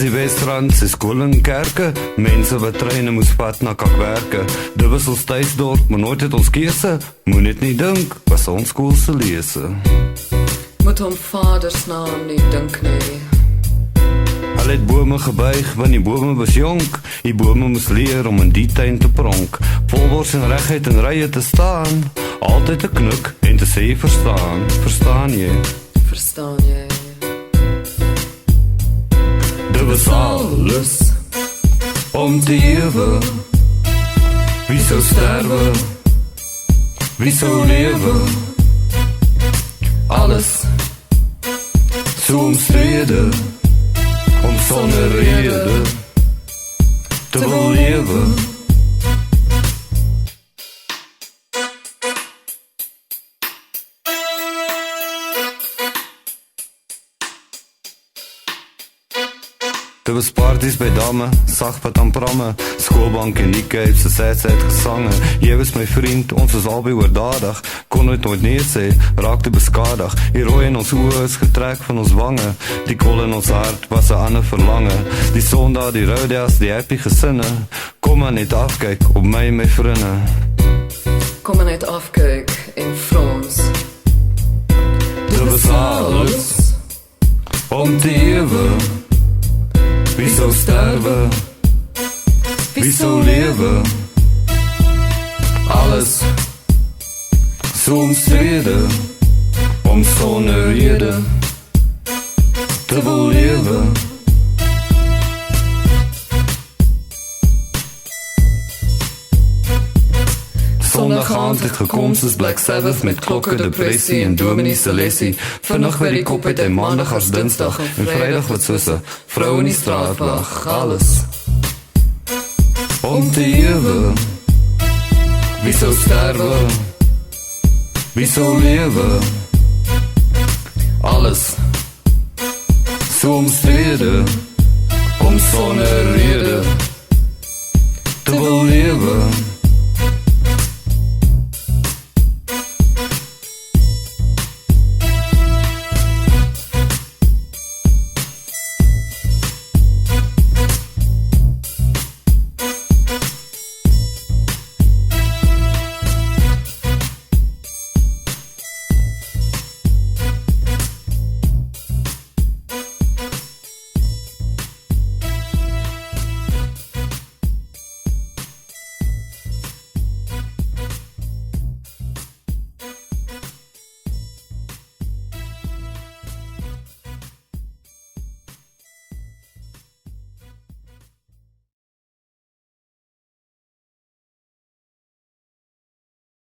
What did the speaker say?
die Wesrand, sy skool en kerke, mense wat treine moes vat na kakwerke. Dit was ons thuisdorp, maar nooit het ons keuse, moet net nie dink, was ons skoolse lese. Moet hom vaders naam nie dink nie. Hulle het bome gebuig, want die bome was jonk. Die bome moes leer om in die tuin te pronk. Volbors en regheid in rye te staan. Altyd te knik en te sê verstaan. Verstaan jy? Verstaan jy? Dit was alles om te ewe. Wie sou sterwe? Wie sou lewe? Alles so omstrede, om sonder rede te wil lewe. Dit was parties by damme, sagpad aan pramme, skoolbank en die Cape, se sad gesange. Jy was my vriend, ons was albei oordadig, kon nooit nee sê, raakte beskadig. Die rooi in ons oë is getrek van ons wange, die kol in ons hart was 'n ander verlange. Die Sondag, die Rodeas, die happy gesinne, kom maar net afkyk op my en my vriende. Kom maar net afkyk en frons. Dit was alles om te ewe. Wie sou sterwe? Wie sou lewe? Alles so omstrede, om sonder rede te wil lewe. Sondag aand het gekom soos Black Sabbath met klokke, depressie en Dominee se lesie. Vinnig by die kop het hy maandag as dinsdag en vrydag wat soos 'n vrou in die straat lag. Alles om te ewe. Wie sou sterwe? Wie sou lewe? Alles so omstrede, om sonder rede te wil lewe.